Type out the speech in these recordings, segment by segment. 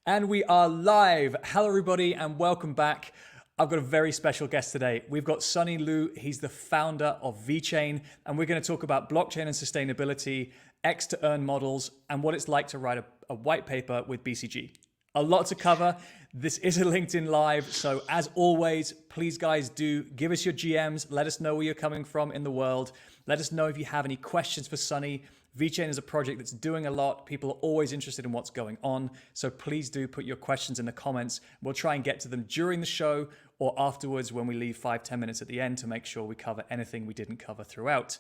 And we are live. Hello, everybody, and welcome back. I've got a very special guest today. We've got Sunny Liu. He's the founder of VeChain, and we're going to talk about blockchain and sustainability, X to earn models, and what it's like to write a white paper with BCG. A lot to cover. This is a LinkedIn Live, so as always, please, guys, do give us your GMs. Let us know where you're coming from in the world. Let us know if you have any questions for Sunny. VeChain is a project that's doing a lot. People are always interested in what's going on. So please do put your questions in the comments. We'll try and get to them during the show or afterwards when we leave 5-10 minutes at the end to make sure we cover anything we didn't cover throughout.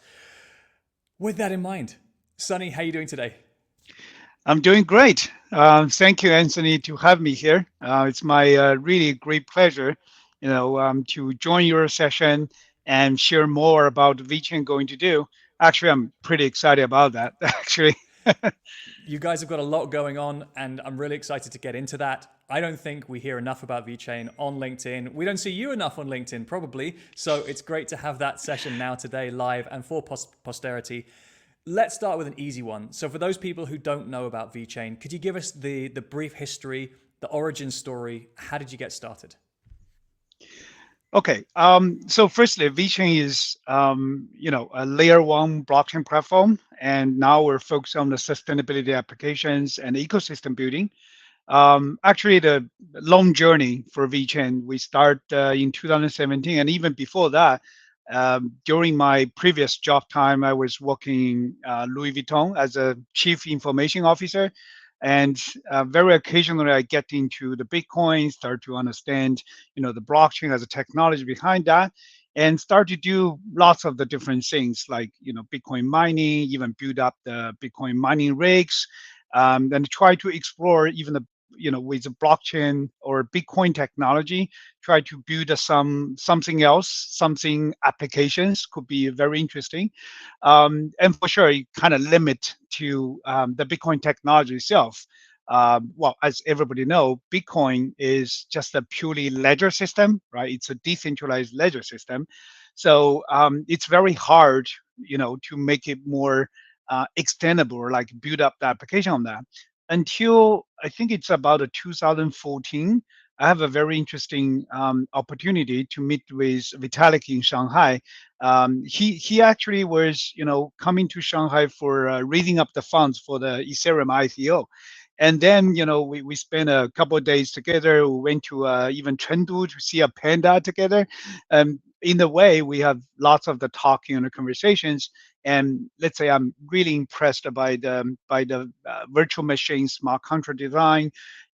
With that in mind, Sunny, how are you doing today? I'm doing great. Thank you, Anthony, to have me here. It's my really great pleasure, to join your session and share more about VeChain going to do. Actually, I'm pretty excited about that, actually. You guys have got a lot going on, and I'm really excited to get into that. I don't think we hear enough about VeChain on LinkedIn. We don't see you enough on LinkedIn, probably. So it's great to have that session now today live and for posterity. Let's start with an easy one. So for those people who don't know about VeChain, could you give us the brief history, the origin story? How did you get started? Okay. So firstly, VeChain is, a layer one blockchain platform, and now we're focused on the sustainability applications and ecosystem building. Actually, the long journey for VeChain, we start in 2017, and even before that, during my previous job time, I was working in Louis Vuitton as a chief information officer. And very occasionally, I get into the Bitcoin, start to understand, the blockchain as a technology behind that, and start to do lots of the different things like, Bitcoin mining, even build up the Bitcoin mining rigs, and try to explore even the with the blockchain or Bitcoin technology, try to build something else, something applications could be very interesting. And for sure, it kind of limit to the Bitcoin technology itself. Well, as everybody know, Bitcoin is just a purely ledger system, right? It's a decentralized ledger system. So it's very hard, to make it more extendable or like build up the application on that until I think it's about a 2014. I have a very interesting opportunity to meet with Vitalik in Shanghai. He actually was, coming to Shanghai for raising up the funds for the Ethereum ICO. And then, we spent a couple of days together. We went to even Chengdu to see a panda together. In a way, we have lots of the talking and the conversations. And let's say I'm really impressed by the virtual machine smart contract design,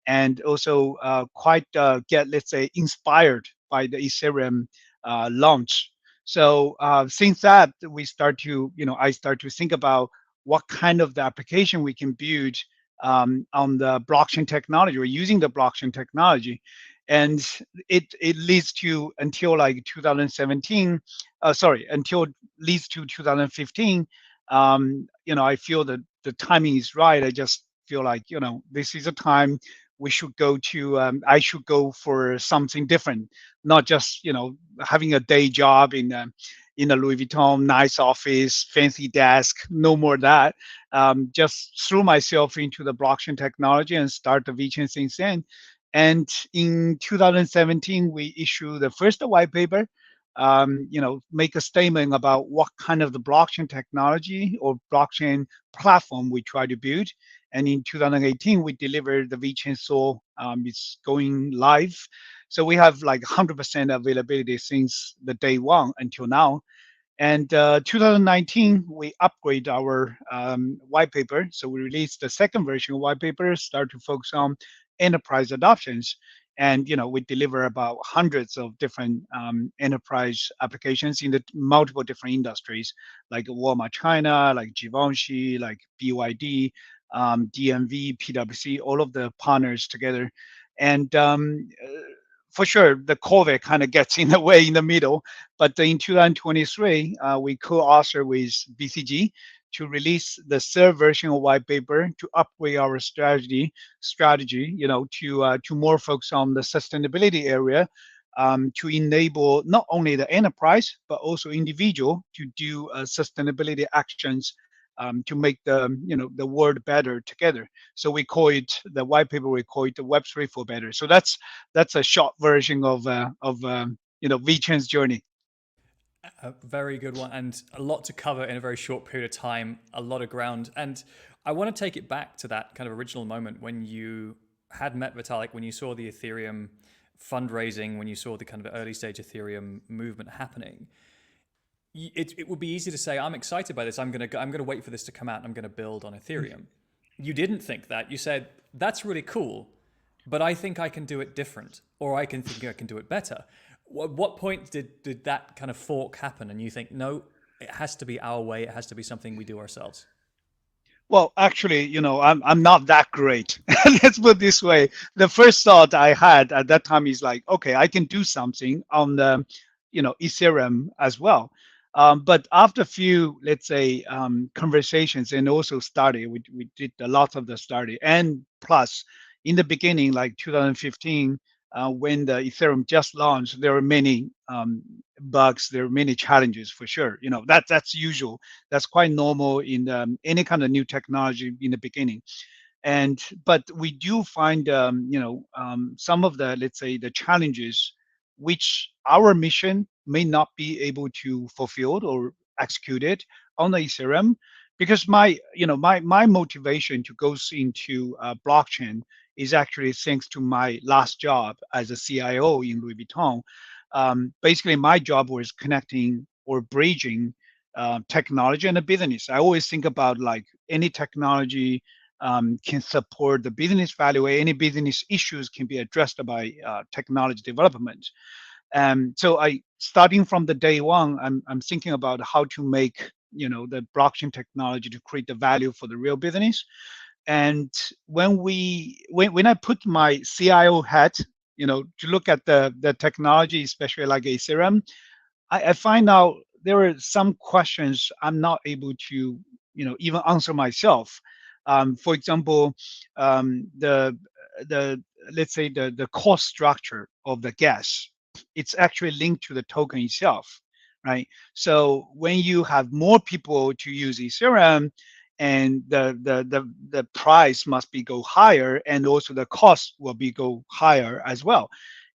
and also quite get, let's say, inspired by the Ethereum launch. So since that, I start to think about what kind of the application we can build on the blockchain technology or using the blockchain technology. And it leads to until like 2017, until leads to 2015. I feel that the timing is right. I just feel like, this is a time we should go to, I should go for something different, not just, having a day job in a Louis Vuitton nice office, fancy desk, no more that. Just threw myself into the blockchain technology and start the VeChain since then. And in 2017, we issued the first white paper, make a statement about what kind of the blockchain technology or blockchain platform we try to build. And in 2018, we delivered the VeChain Soul. It's going live. So we have like 100% availability since the day one until now. And 2019, we upgrade our white paper. So we released the second version of white paper, start to focus on enterprise adoptions. And we deliver about hundreds of different enterprise applications in the multiple different industries, like Walmart China, like Givenchy, like BYD, DMV, PwC, all of the partners together. And for sure, the COVID kind of gets in the way in the middle. But in 2023, we co-author with BCG to release the third version of white paper to upgrade our strategy, to more focus on the sustainability area, to enable not only the enterprise but also individual to do sustainability actions to make the world better together. So we call it the white paper. We call it the Web3 for better. So that's a short version of VeChain's journey. A very good one, and a lot to cover in a very short period of time, a lot of ground. And I want to take it back to that kind of original moment when you had met Vitalik, when you saw the Ethereum fundraising, when you saw the kind of early stage Ethereum movement happening. It would be easy to say, I'm excited by this. I'm gonna wait for this to come out. And I'm gonna build on Ethereum. You didn't think that. You said, that's really cool, but I think I can do it different, or I can think I can do it better. What point did that kind of fork happen, and you think, no, it has to be our way. It has to be something we do ourselves. Well, actually, I'm not that great. Let's put it this way. The first thought I had at that time is like, okay, I can do something on the Ethereum as well. But after a few, let's say, conversations and also study, we did a lot of the study. And plus, in the beginning, like 2015, when the Ethereum just launched, there were many bugs, there were many challenges for sure. That's usual. That's quite normal in any kind of new technology in the beginning. But we do find some of the, let's say, the challenges which our mission may not be able to fulfill or execute it on the Ethereum, because my motivation to go into blockchain is actually thanks to my last job as a CIO in Louis Vuitton. Basically, my job was connecting or bridging technology and the business. I always think about like any technology can support the business value. Any business issues can be addressed by technology development. So starting from the day one, I'm thinking about how to make the blockchain technology to create the value for the real business. And when I put my CIO hat, to look at the technology, especially like Ethereum, I find out there are some questions I'm not able to, even answer myself. For example, the let's say the cost structure of the gas, it's actually linked to the token itself, right? So when you have more people to use Ethereum, and the price must be go higher, and also the cost will be go higher as well.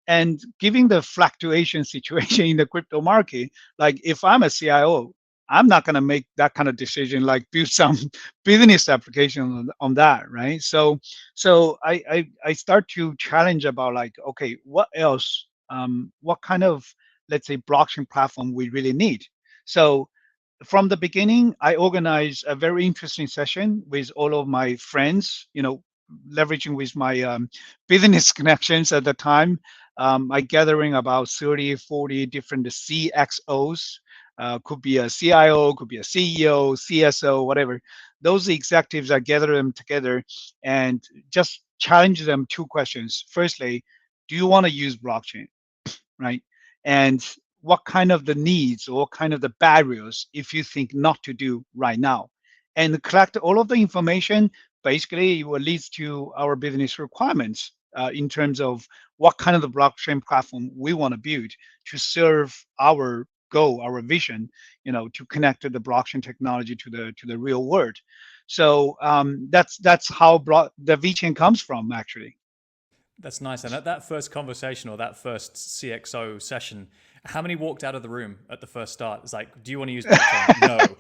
And given the fluctuation situation in the crypto market, like if I'm a CIO, I'm not going to make that kind of decision, like build some business application on that, right? So I start to challenge about like, okay, what else? What kind of, let's say, blockchain platform we really need? So from the beginning, I organized a very interesting session with all of my friends, leveraging with my business connections at the time. I gathering about 30, 40 different CXOs, could be a CIO, could be a CEO, CSO, whatever. Those executives, I gather them together and just challenge them two questions. Firstly, do you want to use blockchain? Right? And what kind of the needs or what kind of the barriers if you think not to do right now, and collect all of the information. Basically, it will lead to our business requirements in terms of what kind of the blockchain platform we want to build to serve our goal, our vision, to connect the blockchain technology to the real world. So that's how the VeChain comes from, actually. That's nice. And at that first conversation or that first CXO session, how many walked out of the room at the first start? It's like, do you want to use blockchain?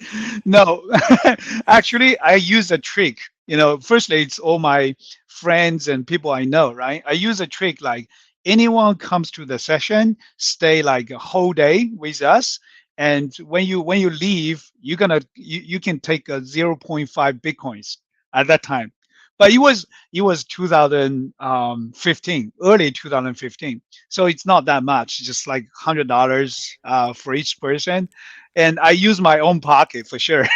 No. No, actually, I use a trick. Firstly, it's all my friends and people I know, right? I use a trick like anyone comes to the session, stay like a whole day with us, and when you leave, you can take a zero point 0.5 bitcoins at that time. But it was 2015, early 2015, so it's not that much, just like $100 for each person, and I use my own pocket for sure.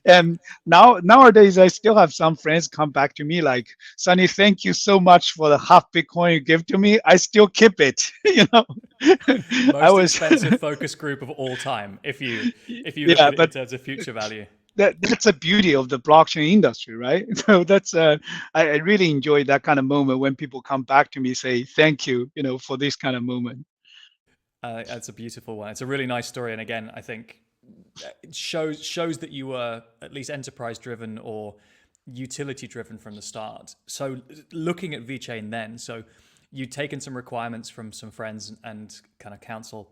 And nowadays, I still have some friends come back to me like, "Sunny, thank you so much for the half Bitcoin you give to me. I still keep it." I Most was, expensive focus group of all time, if you look yeah, at it in but terms of future value. that's a beauty of the blockchain industry, right? So I really enjoy that kind of moment when people come back to me say thank you, for this kind of moment. That's a beautiful one. It's a really nice story. And again, I think it shows that you were at least enterprise driven or utility driven from the start. So looking at VeChain then, so you'd taken some requirements from some friends and kind of counsel.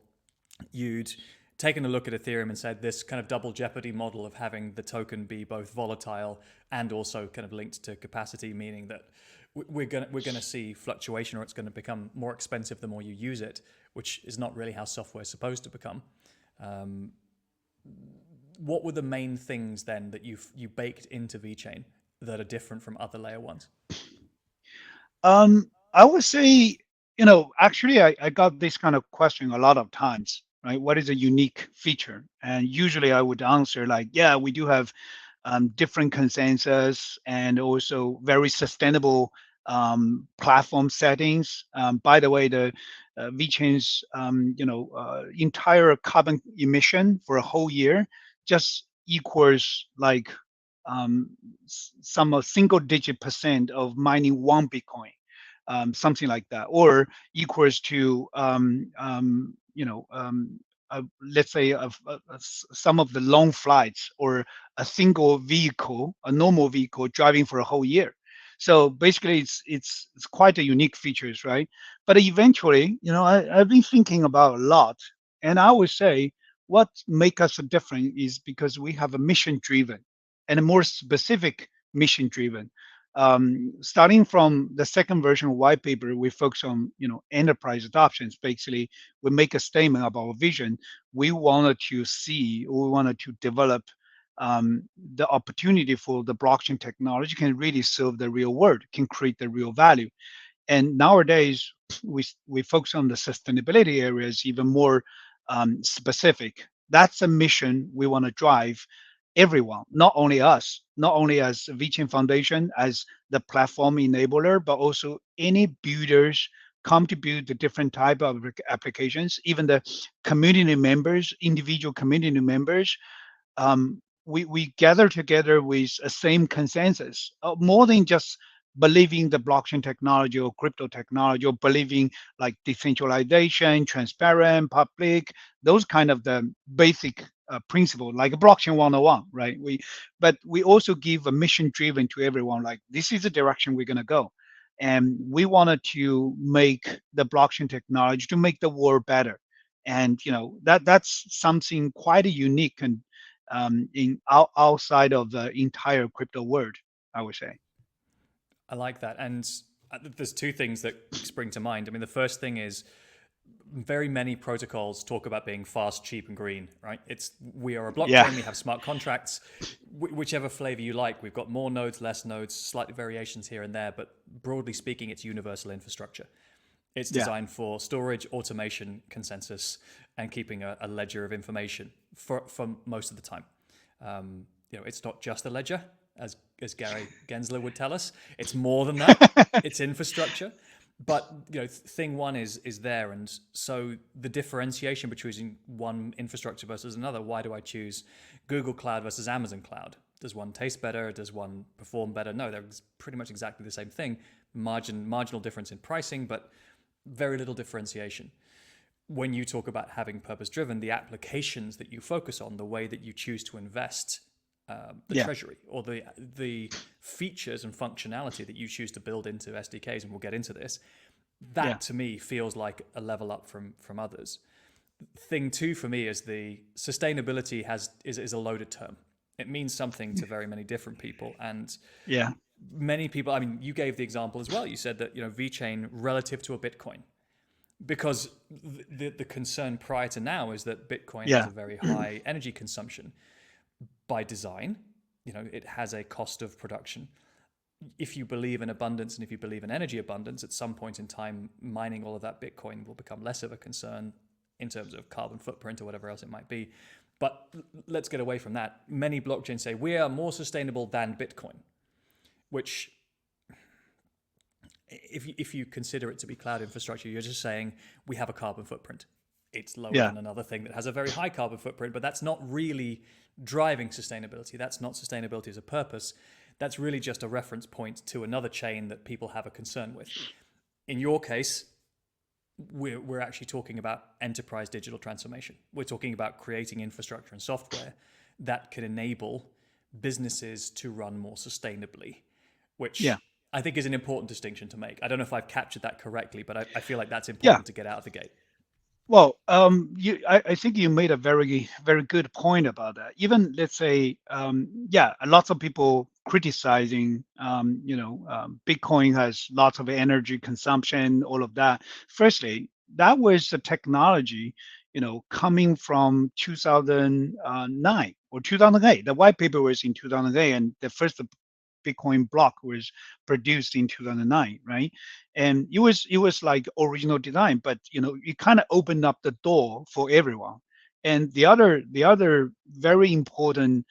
You'd taken a look at Ethereum and said this kind of double jeopardy model of having the token be both volatile and also kind of linked to capacity, meaning that we're gonna see fluctuation, or it's going to become more expensive the more you use it, which is not really how software is supposed to become. What were the main things then that you baked into VeChain that are different from other layer ones? I would say, actually, I got this kind of question a lot of times, right? What is a unique feature? And usually I would answer like, yeah, we do have different consensus and also very sustainable platform settings. By the way, the VeChain's entire carbon emission for a whole year just equals like some a single digit percent of mining one Bitcoin, something like that, or equals to let's say some of the long flights or a single vehicle, a normal vehicle driving for a whole year. So basically, it's quite a unique features, right? But eventually, I've been thinking about a lot, and I would say what make us different is because we have a mission driven and a more specific mission driven. Starting from the second version of white paper, we focus on enterprise adoptions. Basically, we make a statement about our vision. We wanted to develop the opportunity for the blockchain technology can really serve the real world, can create the real value. And nowadays, we focus on the sustainability areas even more specific. That's a mission we want to drive everyone, not only us, not only as VeChain Foundation, as the platform enabler, but also any builders come to build the different type of applications, even the community members, individual community members. We gather together with a same consensus, more than just believing the blockchain technology or crypto technology, or believing like decentralization, transparent, public, those kind of the basic principle, like a blockchain 101, right? But we also give a mission driven to everyone, like this is the direction we're going to go. And we wanted to make the blockchain technology to make the world better. And that's something quite unique and outside of the entire crypto world, I would say. I like that. And there's two things that spring to mind. I mean, the first thing is very many protocols talk about being fast, cheap, and green, right? We are a Yeah, blockchain, we have smart contracts, whichever flavor you like. We've got more nodes, less nodes, slightly variations here and there, but broadly speaking, it's universal infrastructure. It's yeah, designed for storage, automation, consensus, and keeping a ledger of information for most of the time. It's not just a ledger, as Gary Gensler would tell us. It's more than that. It's infrastructure. But thing one is there, and so the differentiation between one infrastructure versus another. Why do I choose Google Cloud versus Amazon Cloud? Does one taste better? Does one perform better? No, they're pretty much exactly the same thing. Marginal difference in pricing, but very little differentiation. When you talk about having purpose driven, the applications that you focus on, the way that you choose to invest the yeah, treasury, or the features and functionality that you choose to build into SDKs, and we'll get into this, yeah, that to me feels like a level up from others. Thing two for me is the sustainability is a loaded term. It means something to very many different people, and yeah, many people, I mean, you gave the example as well. You said that VeChain relative to a Bitcoin, because the concern prior to now is that Bitcoin has yeah, a very high energy consumption by design. It has a cost of production. If you believe in abundance and if you believe in energy abundance, at some point in time, mining all of that Bitcoin will become less of a concern in terms of carbon footprint or whatever else it might be. But let's get away from that. Many blockchains say we are more sustainable than Bitcoin, which if you consider it to be cloud infrastructure, you're just saying we have a carbon footprint. It's lower yeah, than another thing that has a very high carbon footprint, but that's not really driving sustainability. That's not sustainability as a purpose. That's really just a reference point to another chain that people have a concern with. In your case, we're actually talking about enterprise digital transformation. We're talking about creating infrastructure and software that can enable businesses to run more sustainably, Yeah, which I think is an important distinction to make. I don't know if I've captured that correctly, but I feel like that's yeah. important to get out of the gate. Well, I think you made a very good point about that. Even let's say, yeah, lots of people criticizing, Bitcoin has lots of energy consumption, all of that. Firstly, that was the technology, coming from 2009 or 2008. The white paper was in 2008, and the first Bitcoin block was produced in 2009, right? And it was like original design, but it kind of opened up the door for everyone. And the other very important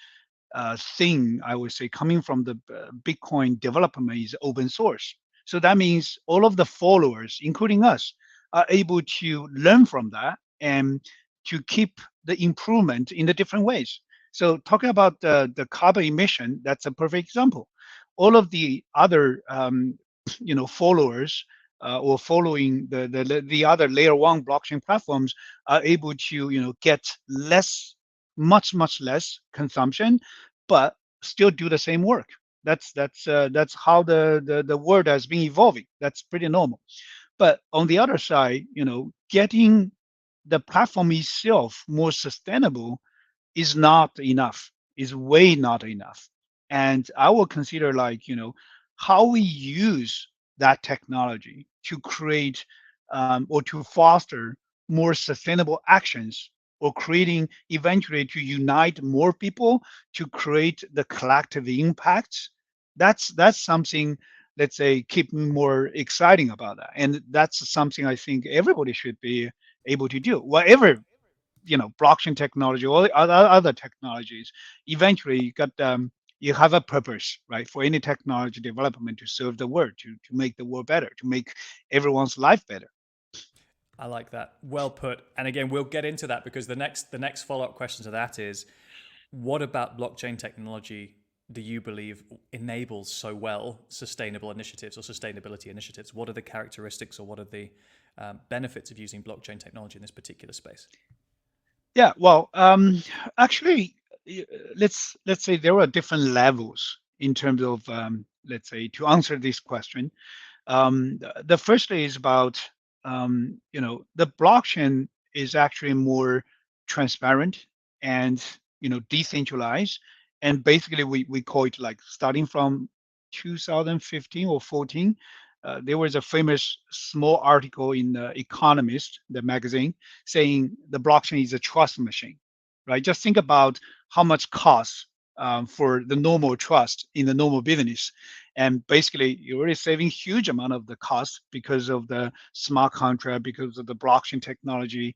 thing I would say coming from the Bitcoin development is open source. So that means all of the followers, including us, are able to learn from that and to keep the improvement in the different ways. So talking about the carbon emission, that's a perfect example. All of the other followers or following the other layer one blockchain platforms are able to get much less consumption, but still do the same work. That's how the world has been evolving. That's pretty normal. But on the other side, getting the platform itself more sustainable is not enough, is way not enough. And I will consider like, how we use that technology to create or to foster more sustainable actions or creating eventually to unite more people to create the collective impacts. That's something, let's say, keep me more exciting about that. And that's something I think everybody should be able to do. Whatever blockchain technology or other technologies, eventually you have a purpose, right, for any technology development to serve the world, to make the world better, to make everyone's life better. I like that. Well put. And again, we'll get into that because the next follow-up question to that is, what about blockchain technology do you believe enables so well sustainable initiatives or sustainability initiatives? What are the characteristics or what are the benefits of using blockchain technology in this particular space? Yeah, well, actually, let's say there are different levels in terms of, let's say, to answer this question. The first is about, the blockchain is actually more transparent and, decentralized. And basically, we call it like starting from 2015 or 14. There was a famous small article in The Economist, the magazine, saying the blockchain is a trust machine, right? Just think about how much costs for the normal trust in the normal business, and basically you're already saving huge amount of the cost because of the smart contract, because of the blockchain technology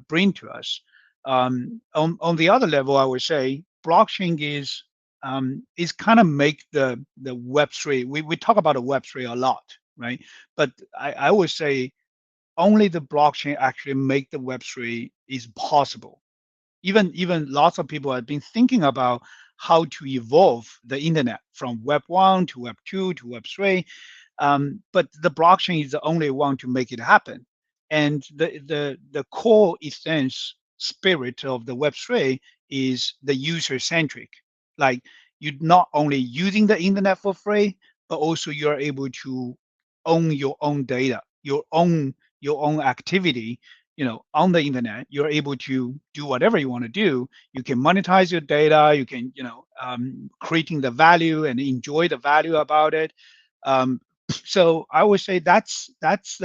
bring to us. On the other level, I would say blockchain is kind of make the Web3. We talk about the Web3 a lot, right? But I would say only the blockchain actually make the Web3 is possible. Even lots of people have been thinking about how to evolve the internet from Web 1 to Web 2 to Web 3, but the blockchain is the only one to make it happen. And the core essence spirit of the Web 3 is the user centric. Like, you're not only using the internet for free, but also you're able to own your own data, your own activity, on the internet. You're able to do whatever you want to do. You can monetize your data. You can, creating the value and enjoy the value about it. So I would say that's let's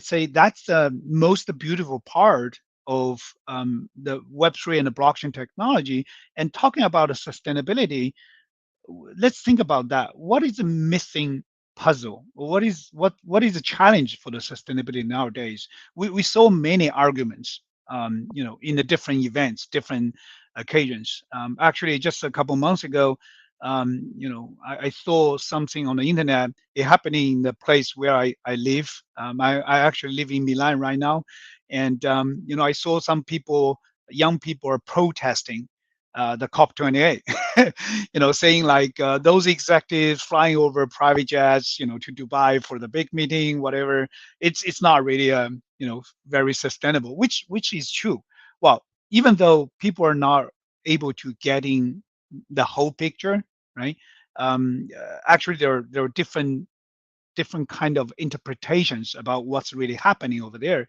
say that's the most beautiful part of the Web3 and the blockchain technology. And talking about the sustainability, let's think about that. What is the missing puzzle? What is the challenge for the sustainability nowadays? We saw many arguments, in the different events, different occasions. Actually, just a couple months ago, I saw something on the internet. It happening in the place where I live. I actually live in Milan right now, and I saw some people, young people, are protesting the COP28, saying like those executives flying over private jets, to Dubai for the big meeting, whatever. It's not really very sustainable, which is true. Well, even though people are not able to get in the whole picture, right? Actually, there are different kind of interpretations about what's really happening over there.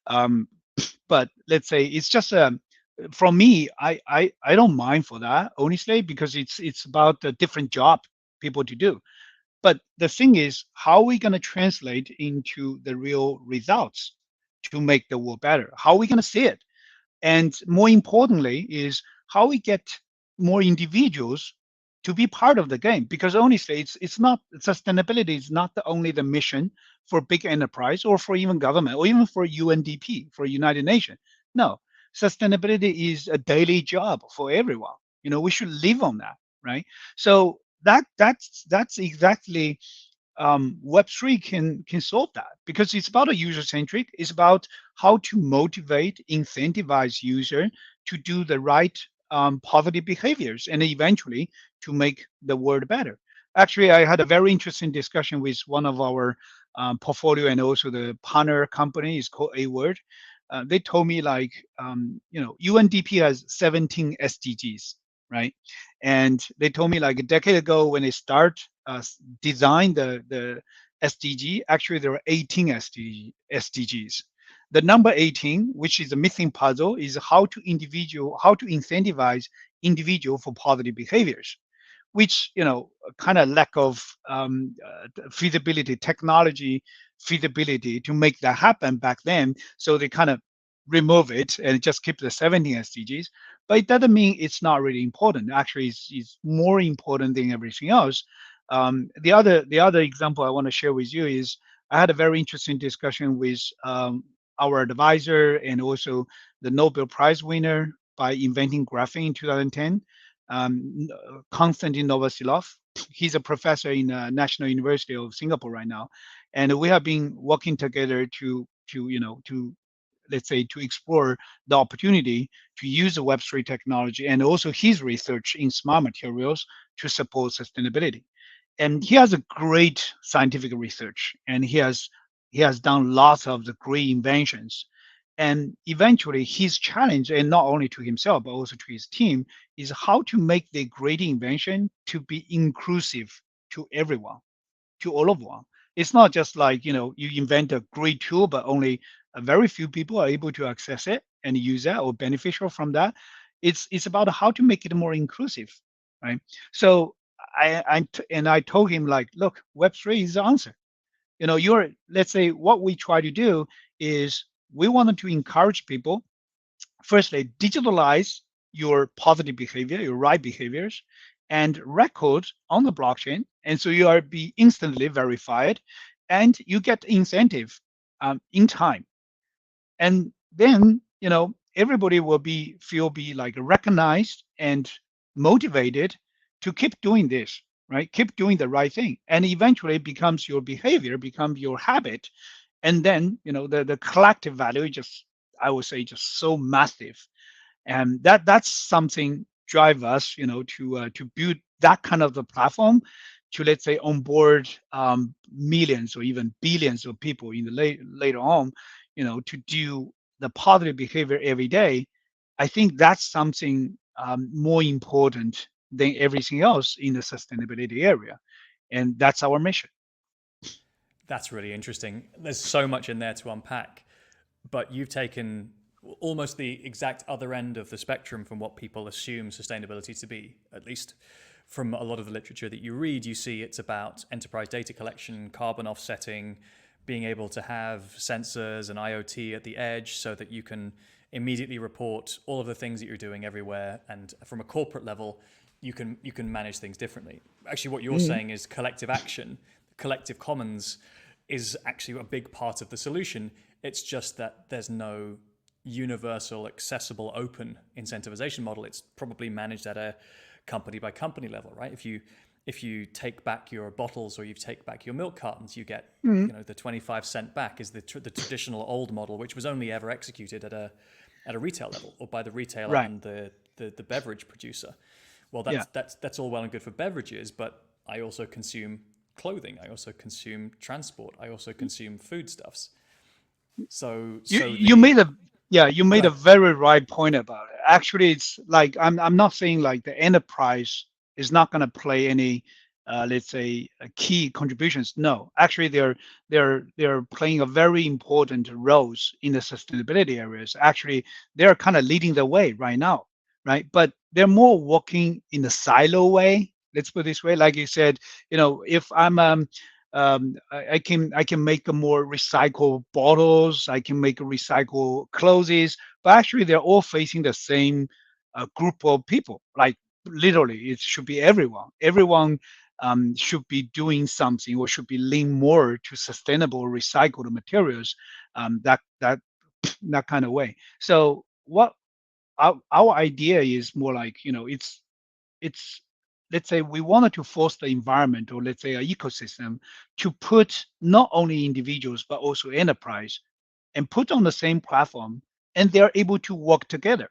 Um, but let's say it's just from me, I don't mind for that, honestly, because it's about a different job people to do. But the thing is, how are we going to translate into the real results to make the world better? How are we going to see it? And more importantly is how we get more individuals to be part of the game. Because honestly, it's not sustainability is not the only the mission for big enterprise or for even government or even for UNDP, for United Nations. No, sustainability is a daily job for everyone. We should live on that, right? So that's exactly Web3 can solve that, because it's about a user centric. It's about how to motivate, incentivize user to do the right positive behaviors, and eventually to make the world better. Actually, I had a very interesting discussion with one of our portfolio and also the partner company is called A Word. They told me like, UNDP has 17 SDGs, right? And they told me like a decade ago when they start design the SDG, actually there are 18 SDGs. The number 18, which is a missing puzzle, is how to incentivize individual for positive behaviors, which kind of lack of feasibility, technology feasibility to make that happen back then. So they kind of remove it and just keep the 17 SDGs. But it doesn't mean it's not really important. Actually, it's more important than everything else. The other example I want to share with you is I had a very interesting discussion with our advisor and also the Nobel Prize winner by inventing graphene in 2010, Konstantin Novosilov. He's a professor in National University of Singapore right now, and we have been working together to let's say to explore the opportunity to use the Web3 technology and also his research in smart materials to support sustainability. And he has a great scientific research, and he has done lots of the great inventions. And eventually his challenge, and not only to himself but also to his team, is how to make the great invention to be inclusive to everyone, to all of one. It's not just like, you invent a great tool, but only a very few people are able to access it and use that or beneficial from that. It's about how to make it more inclusive, right? So I told him like, look, Web3 is the answer. Let's say what we try to do is we wanted to encourage people, firstly, digitalize your positive behavior, your right behaviors, and record on the blockchain. And so you are be instantly verified and you get incentive in time. And then, everybody will be like recognized and motivated to keep doing this, right? Keep doing the right thing. And eventually it becomes your behavior, becomes your habit. And then, the collective value just, I would say, just so massive. And that's something drive us to build that kind of the platform to, let's say, onboard millions or even billions of people in the later on, to do the positive behavior every day. I think that's something more important than everything else in the sustainability area, and that's our mission. That's really interesting. There's so much in there to unpack, but you've taken almost the exact other end of the spectrum from what people assume sustainability to be. At least from a lot of the literature that you read, you see it's about enterprise data collection, carbon offsetting, being able to have sensors and IoT at the edge so that you can immediately report all of the things that you're doing everywhere. And from a corporate level, you can manage things differently. Actually, what you're saying is collective action, collective commons is actually a big part of the solution. It's just that there's no universal, accessible, open incentivization model. It's probably managed at a company by company level, right? If you take back your bottles or you take back your milk cartons, you get Mhm. the 25 cent back is the traditional old model, which was only ever executed at at a retail level, or by the retailer Right. and the beverage producer. Well, Yeah. that's all well and good for beverages, but I also consume clothing. I also consume transport. I also consume foodstuffs. You So you made a yeah, you go made a ahead. very right point about it. Actually, it's like I'm not saying like the enterprise is not going to play any let's say key contributions. No, actually they're playing a very important roles in the sustainability areas. Actually, they're kind of leading the way right now, right? But they're more working in the silo way. Let's put it this way, like you said, if I'm I can make a more recycled bottles. I can make a recycle clothes, but actually they're all facing the same group of people. Like literally, it should be everyone. Everyone should be doing something or should be lean more to sustainable recycled materials. That kind of way. So what our idea is more like it's let's say we wanted to force the environment or let's say an ecosystem to put not only individuals but also enterprise and put on the same platform, and they're able to work together.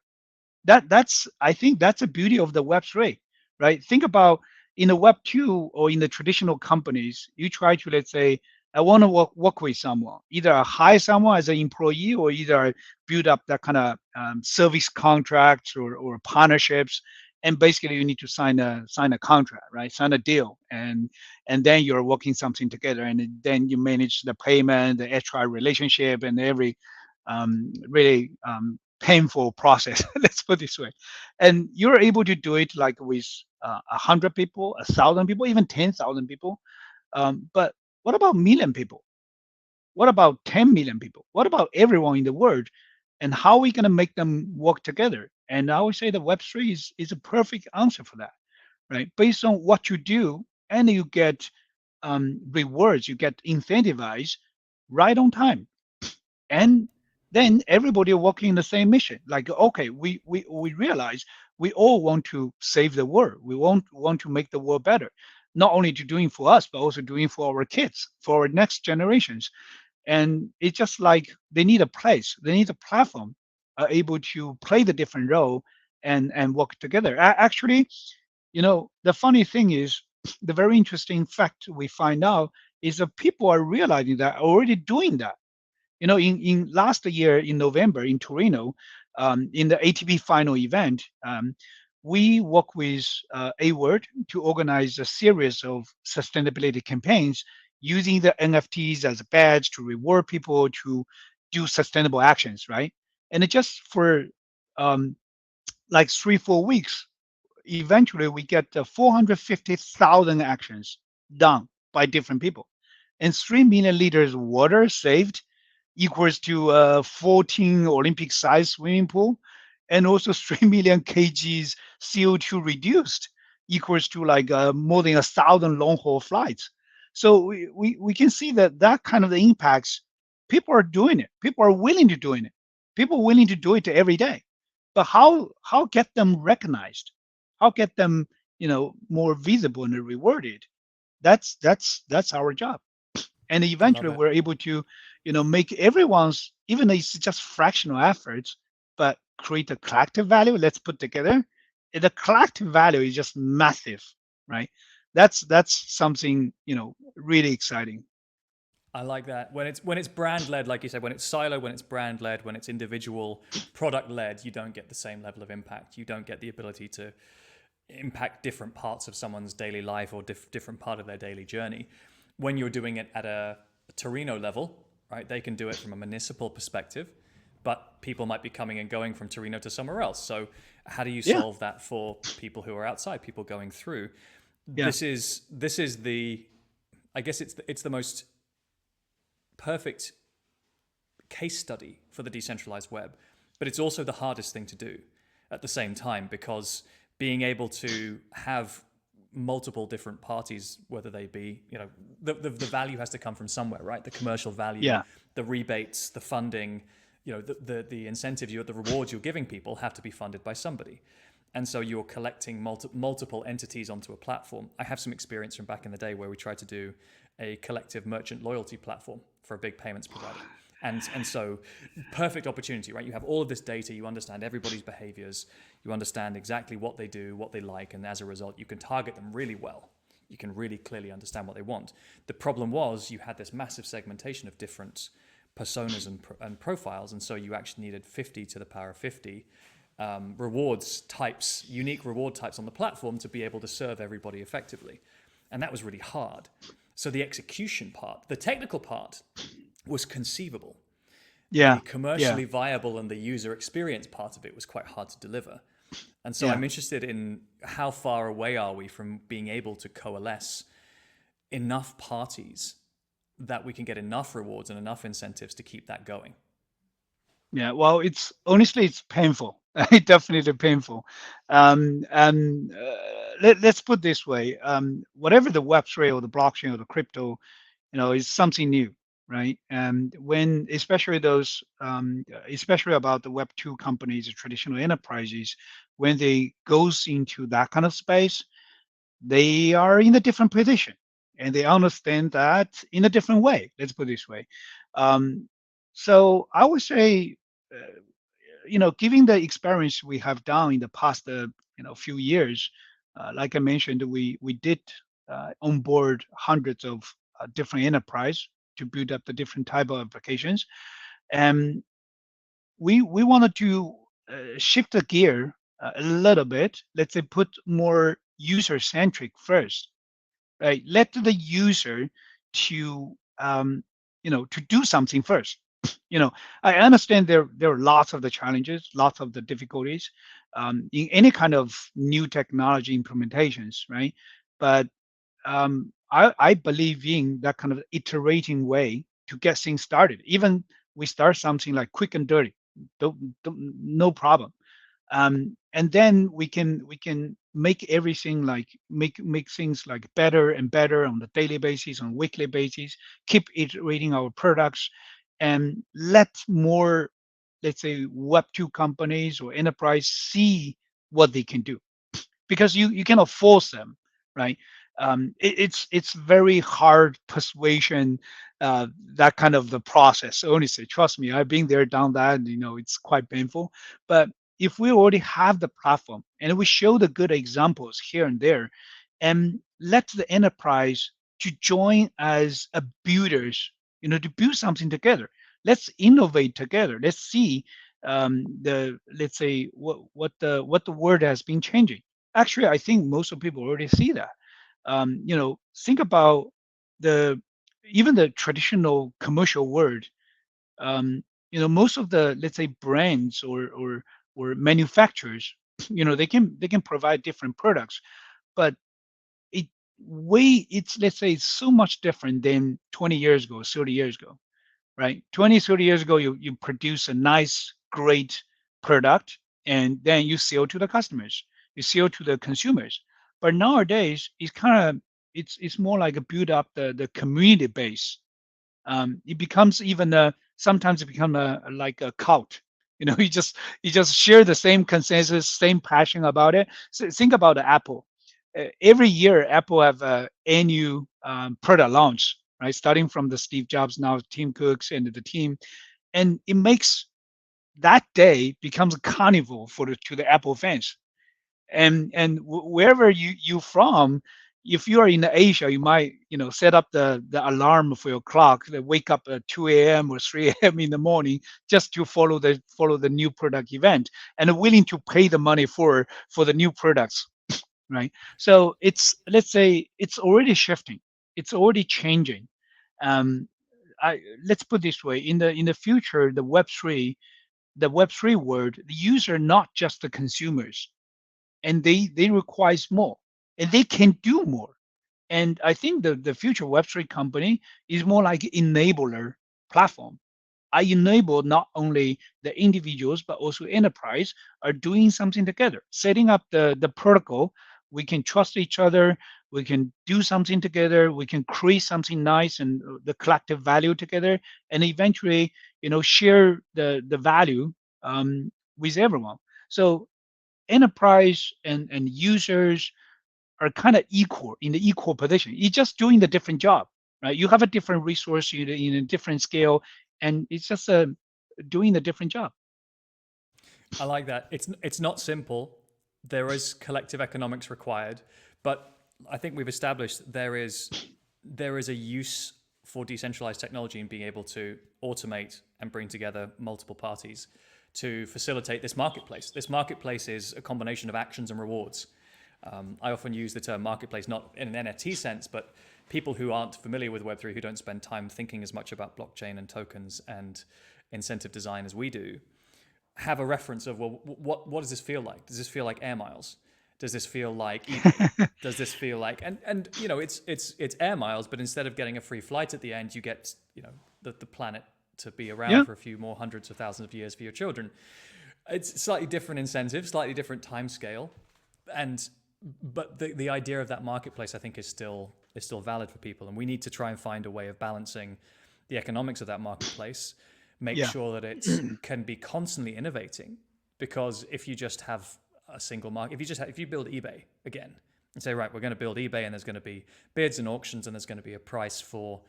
That's I think that's the beauty of the Web3, right? Think about in the Web2 or in the traditional companies, you try to let's say I want to work with someone, either I hire someone as an employee or either I build up that kind of service contracts or partnerships, and basically you need to sign a contract, right? Sign a deal, and then you're working something together, and then you manage the payment, the HR relationship, and every really painful process. Let's put it this way, and you're able to do it like with 100 people, 1,000 people, even 10,000 people. But what about million people? What about 10 million people? What about everyone in the world? And how are we going to make them work together? And I would say the Web3 is a perfect answer for that, right? Based on what you do, and you get rewards, you get incentivized right on time, and then everybody are working in the same mission. Like, okay, we realize we all want to save the world. We want to make the world better, not only to doing for us, but also doing for our kids, for our next generations. And it's just like they need a place, they need a platform, able to play the different role and work together. Actually, the funny thing is, the very interesting fact we find out is that people are realizing that already doing that. In last year in November in Torino, in the ATP final event, we work with A Word to organize a series of sustainability campaigns using the NFTs as a badge to reward people to do sustainable actions, right? And it just for um, like 3 4 weeks, eventually we get 450,000 actions done by different people, and 3 million liters of water saved equals to 14 Olympic sized swimming pool, and also 3 million kgs CO2 reduced equals to like more than 1,000 long haul flights. So we can see that kind of the impacts, people are doing it. People are willing to doing it. People are willing to do it every day. But how get them recognized? How get them more visible and rewarded? That's our job. And I eventually love it. we're able to make everyone's, even though it's just fractional efforts, but create a collective value. Let's put together, the collective value is just massive, right? That's something really exciting. I like that. When it's brand led, like you said, when it's silo, when it's brand led, when it's individual product led, you don't get the same level of impact. You don't get the ability to impact different parts of someone's daily life or different part of their daily journey. When you're doing it at a Torino level, right? They can do it from a municipal perspective, but people might be coming and going from Torino to somewhere else. So how do you Yeah. solve that for people who are outside, people going through? Yeah. This is the, I guess it's the most perfect case study for the decentralized web, but it's also the hardest thing to do at the same time, because being able to have multiple different parties, whether they be, the value has to come from somewhere, right? The commercial value, Yeah. the rebates, the funding, the incentives, the rewards you're giving people have to be funded by somebody. And so you're collecting multiple entities onto a platform. I have some experience from back in the day where we tried to do a collective merchant loyalty platform for a big payments provider. And so, perfect opportunity, right? You have all of this data, you understand everybody's behaviors, you understand exactly what they do, what they like, and as a result, you can target them really well. You can really clearly understand what they want. The problem was you had this massive segmentation of different personas and profiles, and so you actually needed 50 to the power of 50 rewards types, unique reward types on the platform to be able to serve everybody effectively. And that was really hard. So the execution part, the technical part, was conceivable. Yeah, The yeah, commercially viable and the user experience part of it was quite hard to deliver. And so yeah. I'm interested in how far away are we from being able to coalesce enough parties that we can get enough rewards and enough incentives to keep that going. Yeah, well, it's honestly it's painful. It's definitely painful. And let's put this way: whatever the Web3 or the blockchain or the crypto, is something new, right? And when, especially those, especially about the Web2 companies, the traditional enterprises, when they goes into that kind of space, they are in a different position, and they understand that in a different way. Let's put it this way. Um, so I would say. Given the experience we have done in the past, few years, like I mentioned, we did onboard hundreds of different enterprise to build up the different type of applications, and we wanted to shift the gear a little bit. Let's say put more user centric first, right? Let the user to to do something first. you know, I understand there are lots of the challenges, lots of the difficulties in any kind of new technology implementations, right? But I believe in that kind of iterating way to get things started. Even we start something like quick and dirty, no problem. And then we can make everything like make things like better and better on the daily basis, on weekly basis, keep iterating our products, and let more, let's say, Web2 companies or enterprise see what they can do, because you cannot force them, right? It's very hard persuasion, that kind of the process. Honestly, trust me, I've been there, done that. And, it's quite painful. But if we already have the platform and we show the good examples here and there, and let the enterprise to join as a builders, to build something together. Let's innovate together. Let's see the let's say what the word has been changing. Actually, I think most of people already see that. Think about the even the traditional commercial word. Most of the, let's say, brands or manufacturers, they can provide different products, but it it's, let's say, it's so much different than 20 years ago, 30 years ago, right? 20, 30 years ago, you produce a nice, great product, and then you sell to the customers, you sell to the consumers. But nowadays, it's more like a build up the community base. It becomes even sometimes it become like a cult. You just share the same consensus, same passion about it. So think about the Apple. Every year, Apple have a annual product launch, right? Starting from the Steve Jobs, now Tim Cooks and the team, and it makes that day becomes a carnival to the Apple fans. And wherever you from, if you are in Asia, you might set up the alarm for your clock that wake up at 2 a.m. or 3 a.m. in the morning just to follow the new product event, and are willing to pay the money for the new products, right? So it's, let's say, it's already shifting, it's already changing. um, let's put this way: in the future, the Web3 world, the user, not just the consumers, and they requires more, and they can do more. And I think the future Web3 company is more like enabler platform. I enable not only the individuals but also enterprise are doing something together, setting up the protocol. We can trust each other. We can do something together. We can create something nice and the collective value together, and eventually, share the value with everyone. So enterprise and users are kind of equal, in the equal position. You're just doing the different job, right? You have a different resource, in a different scale, and it's just doing a different job. I like that. It's not simple. There is collective economics required, but I think we've established there is a use for decentralized technology and being able to automate and bring together multiple parties to facilitate this marketplace. This marketplace is a combination of actions and rewards. I often use the term marketplace not in an NFT sense, but people who aren't familiar with Web3, who don't spend time thinking as much about blockchain and tokens and incentive design as we do, have a reference of, well, what does this feel like? Does this feel like air miles? Does this feel like eBay? Does this feel like, and it's air miles, but instead of getting a free flight at the end, you get the planet to be around Yeah. for a few more hundreds of thousands of years for your children. It's slightly different incentive, slightly different time scale, and but the idea of that marketplace, I think, is still valid for people, and we need to try and find a way of balancing the economics of that marketplace, make Yeah. sure that it can be constantly innovating. Because if you just have a single market, if you build eBay again and say, right, we're going to build eBay, and there's going to be bids and auctions, and there's going to be a price for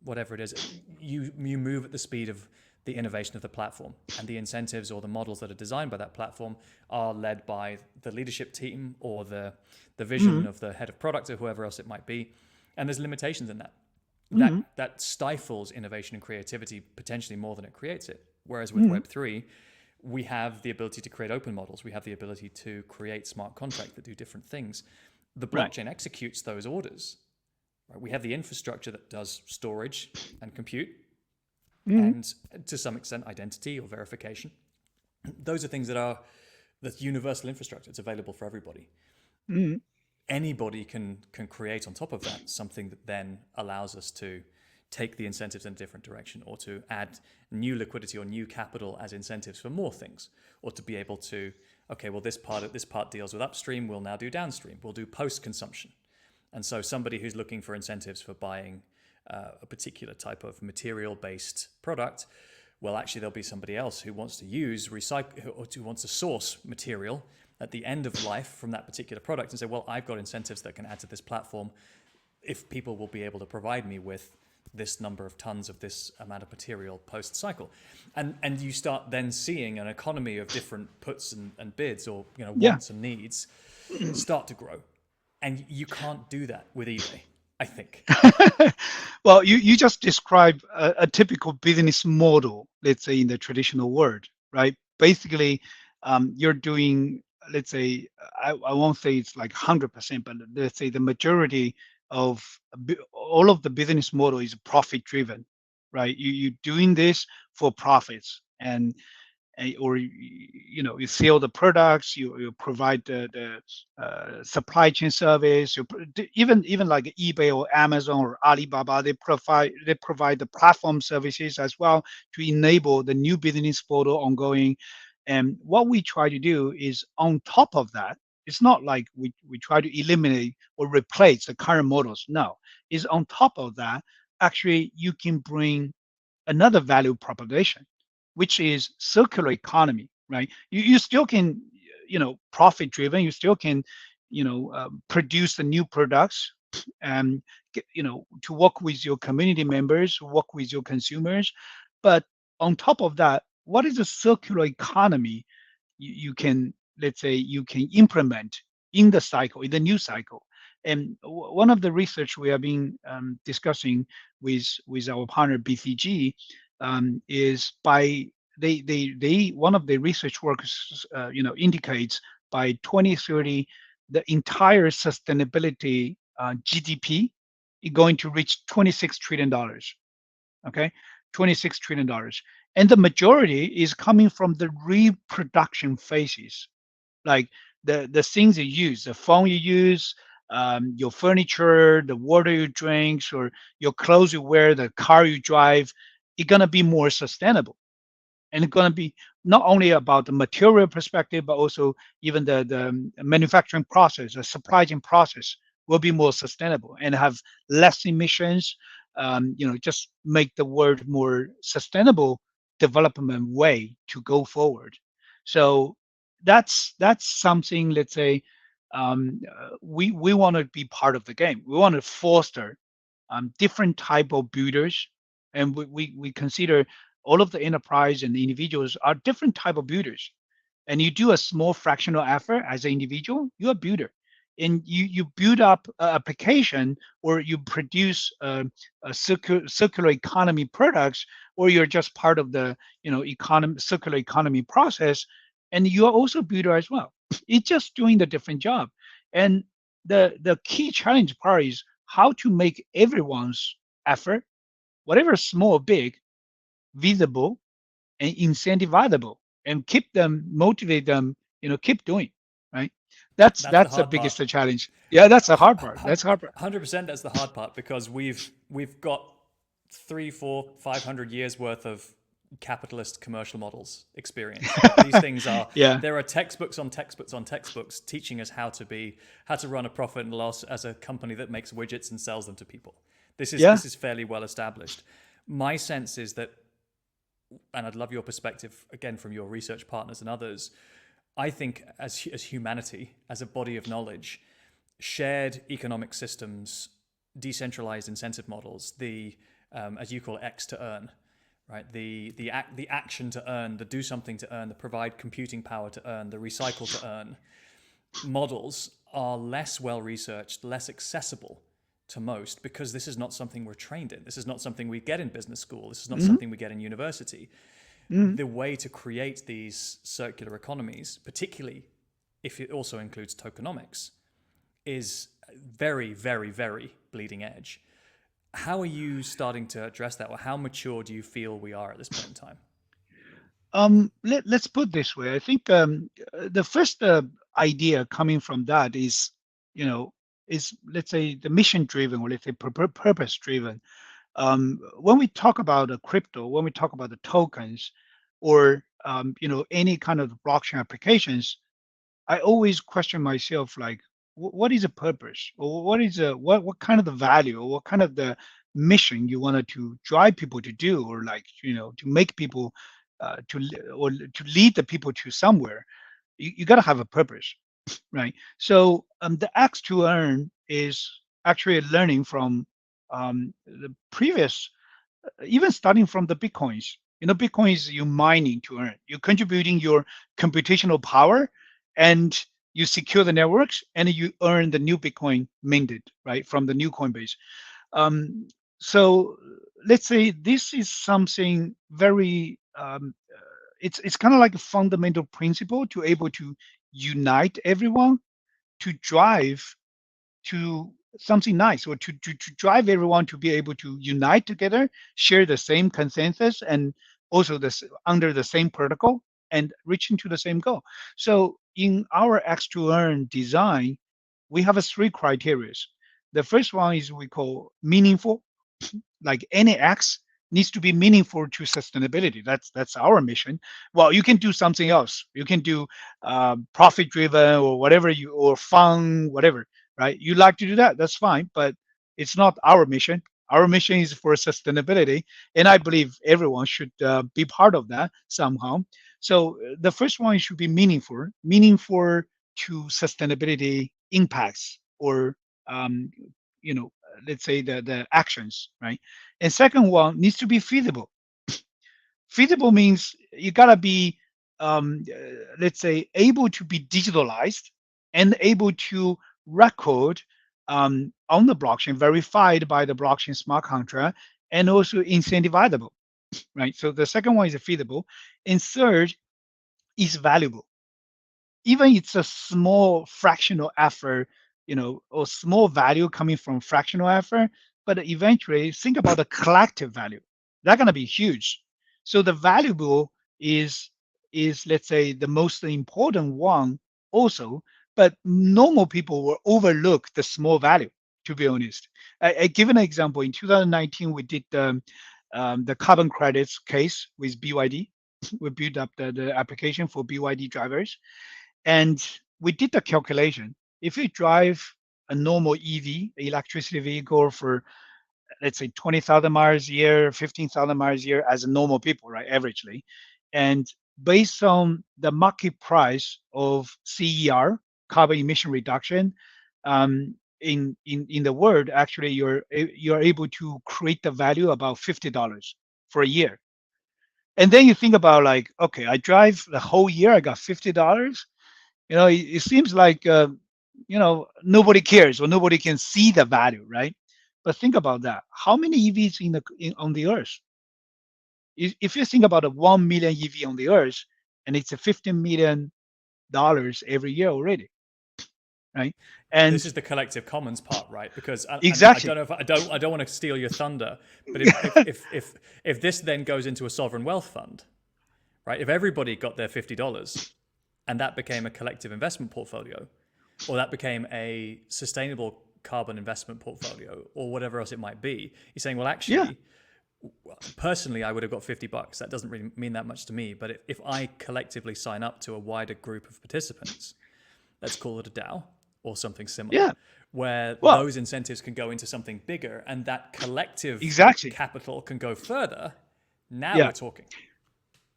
whatever it is, you move at the speed of the innovation of the platform, and the incentives or the models that are designed by that platform are led by the leadership team or the vision of the head of product or whoever else it might be. And there's limitations in that. That stifles innovation and creativity potentially more than it creates it. Whereas with Web3, we have the ability to create open models. We have the ability to create smart contracts that do different things. The Right. blockchain executes those orders. Right? We have the infrastructure that does storage and compute, and to some extent identity or verification. Those are things that are the universal infrastructure. It's available for everybody. Anybody can create on top of that something that then allows us to take the incentives in a different direction, or to add new liquidity or new capital as incentives for more things, or to be able to, okay, well, this part deals with upstream, we'll now do downstream, we'll do post consumption. And so somebody who's looking for incentives for buying a particular type of material-based product, well, actually, there'll be somebody else who wants to use recycle, or who wants to source material at the end of life from that particular product, and say, well, I've got incentives that can add to this platform if people will be able to provide me with this number of tons of this amount of material post cycle. And you start then seeing an economy of different puts and bids, or Yeah. wants and needs start to grow. And you can't do that with eBay, I think. Well, you just described a typical business model, let's say in the traditional world, right? Basically, you're doing, let's say, I won't say it's like 100%, but let's say the majority of all of the business model is profit driven, right? You're doing this for profits, or you sell the products, you provide the supply chain service, even like eBay or Amazon or Alibaba, they provide the platform services as well to enable the new business model ongoing. And what we try to do is, on top of that, it's not like we try to eliminate or replace the current models. No, is on top of that, actually you can bring another value proposition, which is circular economy, right? You still can, profit driven. You still can, produce the new products, and to work with your community members, work with your consumers. But on top of that, what is a circular economy you can, let's say, you can implement in the cycle, in the new cycle? And one of the research we have been discussing with our partner BCG, is by they one of the research works indicates by 2030 the entire sustainability GDP is going to reach $26 trillion. Okay, $26 trillion, and the majority is coming from the reproduction phases, like the things you use, the phone you use, your furniture, the water you drink, or your clothes you wear, the car you drive. It's gonna be more sustainable, and it's going to be not only about the material perspective, but also even the manufacturing process, the supply chain process will be more sustainable and have less emissions. Just make the world more sustainable development way to go forward. So that's something. Let's say we want to be part of the game. We want to foster different type of builders and we consider all of the enterprise and the individuals are different type of builders, and you do a small fractional effort as an individual, you're a builder, and you build up an application, or you produce a circular economy products, or you're just part of the economy circular economy process, and you are also a builder as well. It's just doing the different job, and the key challenge part is how to make everyone's effort, whatever small or big, visible and incentivizable, and keep them, motivate them, keep doing, right? that's That's the that's the hard part. biggest challenge. Yeah, that's the hard part. That's the hard part. 100%. That's the hard part because we've got three, four, 500 years worth of capitalist commercial models experience. Right? These things are Yeah, there are textbooks on textbooks on textbooks teaching us how to run a profit and loss as a company that makes widgets and sells them to people. yeah. This is fairly well established. My sense is that, and I'd love your perspective again from your research partners and others. I think as humanity, as a body of knowledge, shared economic systems, decentralized incentive models, the as you call it, X to earn, right? The action to earn, the do something to earn, the provide computing power to earn, the recycle to earn models are less well researched, less accessible to most because this is not something we're trained in. This is not something we get in business school. This is not Hmm. something we get in university. Hmm. The way to create these circular economies, particularly if it also includes tokenomics, is very, very, very bleeding edge. How are you starting to address that, or how mature do you feel we are at this point in time? Let's put this way. I think the first idea coming from that is, you know, let's say the mission driven, or let's say purpose driven. When we talk about a crypto, when we talk about the tokens, or any kind of blockchain applications, I always question myself, like, what is a purpose, or what is a what kind of the value, or what kind of the mission you wanted to drive people to do, or like to make people or to lead the people to somewhere. You got to have a purpose, right? So the X to earn is actually learning from the previous, even starting from the bitcoins. Bitcoin is you mining to earn. You're contributing your computational power, and you secure the networks, and you earn the new Bitcoin minted, right, from the new Coinbase. Um, so let's say this is something very. It's kind of like a fundamental principle to able to unite everyone to drive to something nice, or to drive everyone to be able to unite together, share the same consensus, and also this under the same protocol, and reaching to the same goal. So in our X to earn design, we have a three criteria. The first one is we call meaningful, like any X needs to be meaningful to sustainability. That's our mission. Well, you can do something else. You can do profit driven, or whatever or fun, whatever, right? You like to do that, that's fine, but it's not our mission. Our mission is for sustainability, and I believe everyone should be part of that somehow. So the first one should be meaningful to sustainability impacts, or um, you know let's say the actions, right? And second one needs to be feasible. Feasible means you gotta be, let's say, able to be digitalized, and able to record on the blockchain, verified by the blockchain smart contract, and also incentivizable, right? So the second one is feasible, and third is valuable. Even it's a small fractional effort, or small value coming from fractional effort, but eventually think about the collective value. They're going to be huge. So the valuable is let's say the most important one also, but normal people will overlook the small value. To be honest, I give an example. In 2019, we did the carbon credits case with BYD. We built up the application for BYD drivers, and we did the calculation. If you drive a normal EV, electricity vehicle, for let's say 20,000 miles a year, 15,000 miles a year as a normal people, right, averagely, and based on the market price of CER, carbon emission reduction, in the world, actually you're able to create the value about $50 for a year. And then you think about like, okay, I drive the whole year, I got $50. It seems like nobody cares or nobody can see the value, right? But think about that. How many EVs on the earth? If you think about a 1 million EV on the earth, and it's a $15 million every year already, right? This And is the collective commons part, right? Because and I don't exactly, know if I don't want to steal your thunder, but if this then goes into a sovereign wealth fund, right? If everybody got their $50 and that became a collective investment portfolio, or that became a sustainable carbon investment portfolio, or whatever else it might be, you're saying, well, yeah, actually, personally, I would have got $50. That doesn't really mean that much to me. But if I collectively sign up to a wider group of participants, let's call it a DAO or something similar, yeah. where Well, those incentives can go into something bigger and that collective exactly. capital can go further, now Yeah. we're talking.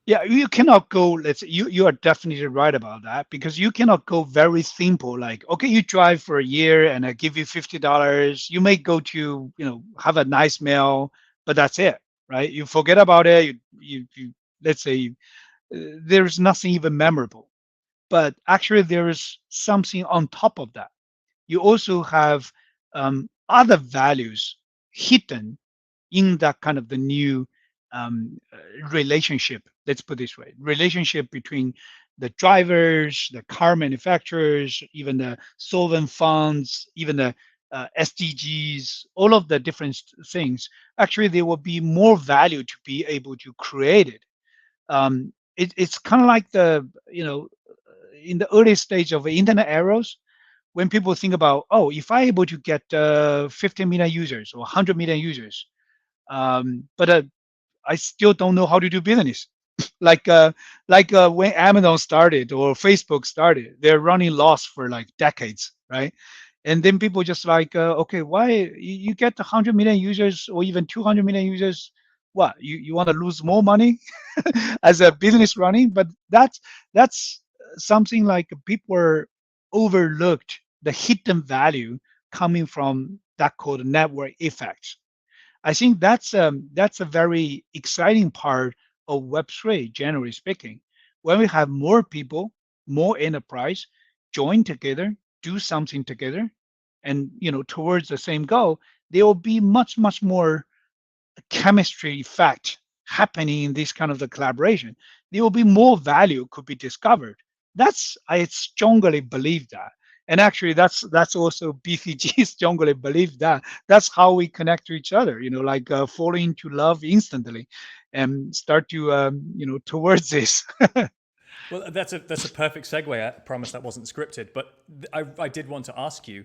Yeah, you cannot go. You are definitely right about that, because you cannot go very simple. Like, okay, you drive for a year and I give you $50. You may go to have a nice meal, but that's it, right? You forget about it. You let's say there's nothing even memorable. But actually, there is something on top of that. You also have other values hidden in that kind of the new relationship. Let's put this way: relationship between the drivers, the car manufacturers, even the solvent funds, even the SDGs, all of the different things. Actually, there will be more value to be able to create it. It's kind of like in the early stage of the internet eras, when people think about, oh, if I able to get 50 million users or 100 million users, but I still don't know how to do business. When Amazon started or Facebook started, they're running loss for like decades, right? And then people just like, okay, why you get 100 million users or even 200 million users? What, you want to lose more money as a business running? But that's something like people are overlooked the hidden value coming from that called network effects. I think that's a very exciting part of Web3, generally speaking. When we have more people, more enterprise join together, do something together, and towards the same goal, there will be much more chemistry effect happening in this kind of the collaboration. There will be more value could be discovered. I strongly believe that. And actually that's also BCG strongly believe that. That's how we connect to each other, like falling into love instantly and start to towards this. Well, that's a perfect segue. I promise that wasn't scripted, but I did want to ask you.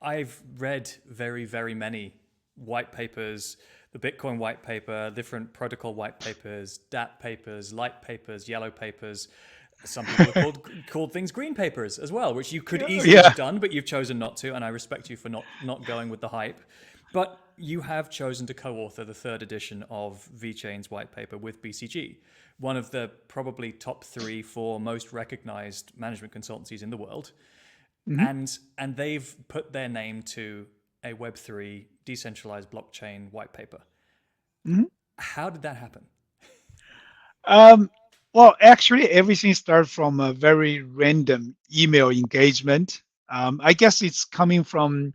I've read very many white papers, the Bitcoin white paper, different protocol white papers, DApp papers, light papers, yellow papers. Some people have called things green papers as well, which you could easily Yeah. have done, but you've chosen not to, and I respect you for not going with the hype. But you have chosen to co-author the third edition of VeChain's white paper with BCG, one of the probably top 3, 4 most recognized management consultancies in the world, Mhm. and they've put their name to a Web3 decentralized blockchain white paper. Mhm. How did that happen? Um, well, actually, everything started from a very random email engagement. I guess it's coming from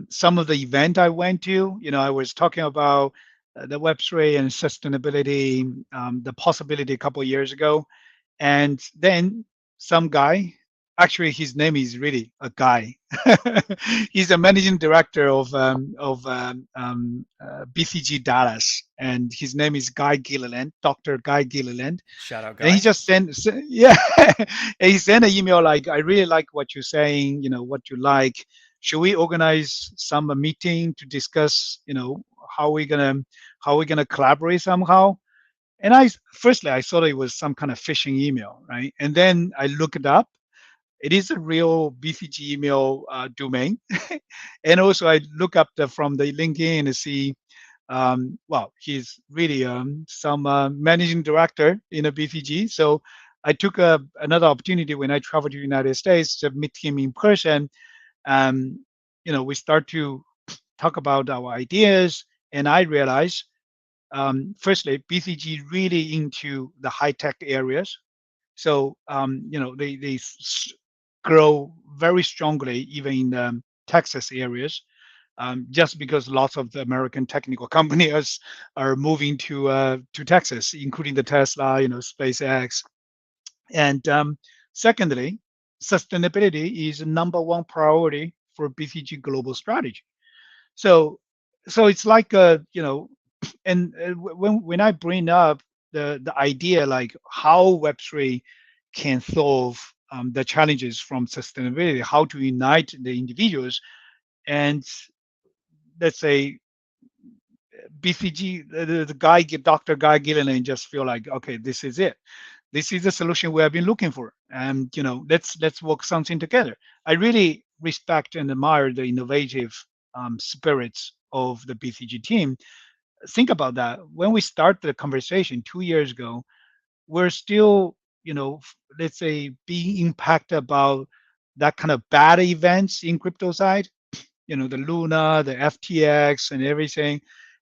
some of the event I went to. I was talking about the Web3 and sustainability, the possibility a couple of years ago, and then some guy, actually his name is really a guy. He's a managing director of BCG Dallas, and his name is Guy Gilliland, Dr. Guy Gilliland. Shout out, And he guy. just yeah, and he sent an email like, I really like what you're saying, what you like. Should we organize some meeting to discuss, how we're gonna how we're gonna collaborate somehow? And firstly I thought it was some kind of phishing email, right? And then I looked it up. It is a real BCG email domain. And also I look up from the LinkedIn and see, well, he's really some managing director in a BCG. So I took another opportunity when I traveled to the United States to meet him in person. we start to talk about our ideas, and I realize, firstly, BCG really into the high tech areas. So they grow very strongly even in the Texas areas, just because lots of the American technical companies are moving to Texas, including the Tesla, SpaceX, and secondly, sustainability is number one priority for BCG global strategy. So, so it's like and when I bring up the idea like how Web3 can solve the challenges from sustainability, how to unite the individuals, and let's say BCG, the guy, Dr. Guy Gilliland, just feel like, okay, this is it. This is the solution we have been looking for, and let's work something together. I really respect and admire the innovative spirits of the BCG team. Think about that. When we started the conversation 2 years ago, we're still, let's say, being impacted about that kind of bad events in crypto side, the Luna, the FTX, and everything.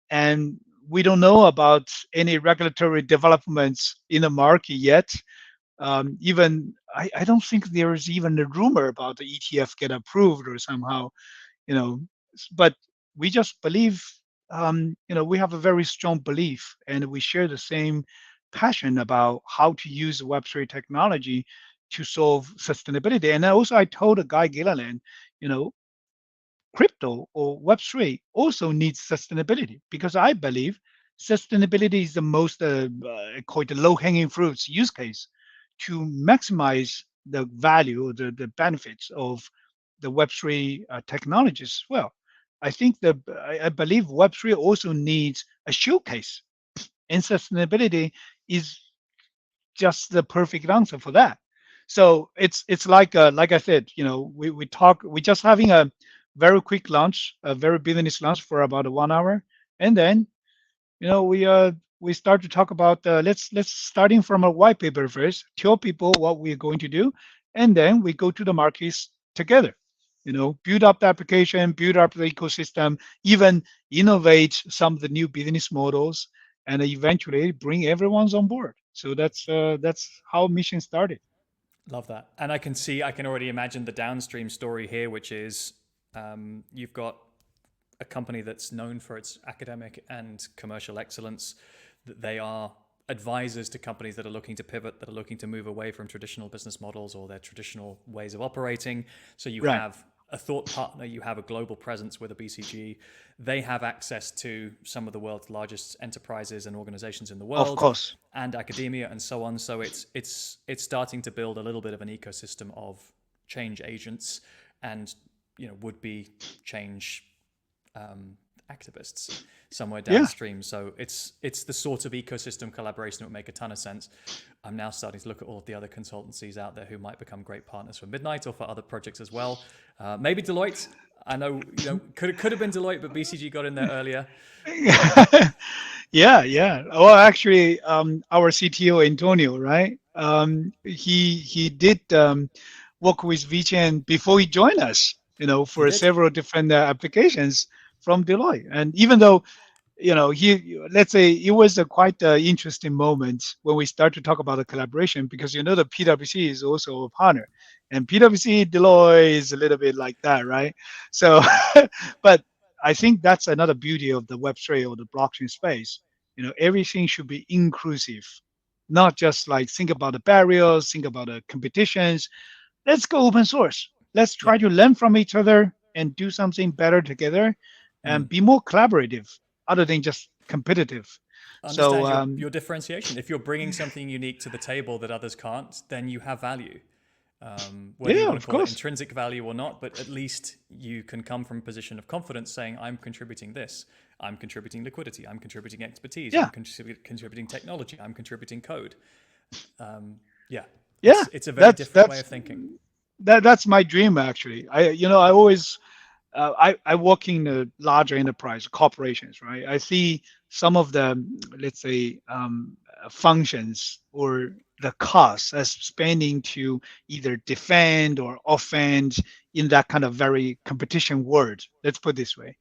And we don't know about any regulatory developments in the market yet. Even I don't think there is even a rumor about the ETF get approved or somehow, you know, but we just believe, we have a very strong belief and we share the same passion about how to use Web3 technology to solve sustainability. And also I told a guy Gilliland, you know, crypto or Web3 also needs sustainability because I believe sustainability is the most, I call it the low-hanging fruits use case to maximize the value, the benefits of the Web3 technologies as well. I think that I believe Web3 also needs a showcase, and sustainability is just the perfect answer for that. So it's like I said, we just having a very quick lunch, a very business lunch for about 1 hour, and then we start to talk about let's starting from a white paper first, tell people what we're going to do, and then we go to the markets together. Build up the application, build up the ecosystem, even innovate some of the new business models, and eventually bring everyone's on board. So that's how mission started. Love that. And I can already imagine the downstream story here, which is you've got a company that's known for its academic and commercial excellence, that they are advisors to companies that are looking to pivot, that are looking to move away from traditional business models or their traditional ways of operating. So you Right. have a thought partner, you have a global presence with a BCG. They have access to some of the world's largest enterprises and organizations in the Of world, course. and academia and so on. So it's starting to build a little bit of an ecosystem of change agents and would be change activists somewhere Yeah. downstream. So it's the sort of ecosystem collaboration that would make a ton of sense. I'm now starting to look at all of the other consultancies out there who might become great partners for Midnight or for other projects as well. Maybe Deloitte. I know could have been Deloitte, but BCG got in there earlier. Yeah, yeah. Well, actually, our CTO Antonio, right? He did work with VeChain before he joined us. He For did. several different applications from Deloitte. And even though he, let's say, it was a quite interesting moment when we start to talk about the collaboration because the PwC is also a partner, and PwC Deloitte is a little bit like that, right? So, but I think that's another beauty of the Web3 or the blockchain space. Everything should be inclusive, not just like think about the barriers, think about the competitions. Let's go open source. Let's Yeah. try to learn from each other and do something better together and Mm. be more collaborative other than just competitive. So Understand your differentiation. If you're bringing something unique to the table that others can't, then you have value. Whether you yeah, want to of call it course. intrinsic value or not, but at least you can come from a position of confidence saying, I'm contributing this, I'm contributing liquidity, I'm contributing expertise, Yeah, contributing technology, I'm contributing code. Yeah, yeah. it's a very That's different way that's of thinking. that's my dream actually. I always I work in the larger enterprise corporations, right? I see some of the, let's say, functions or the cost as spending to either defend or offend in that kind of very competition world. Let's put it this way.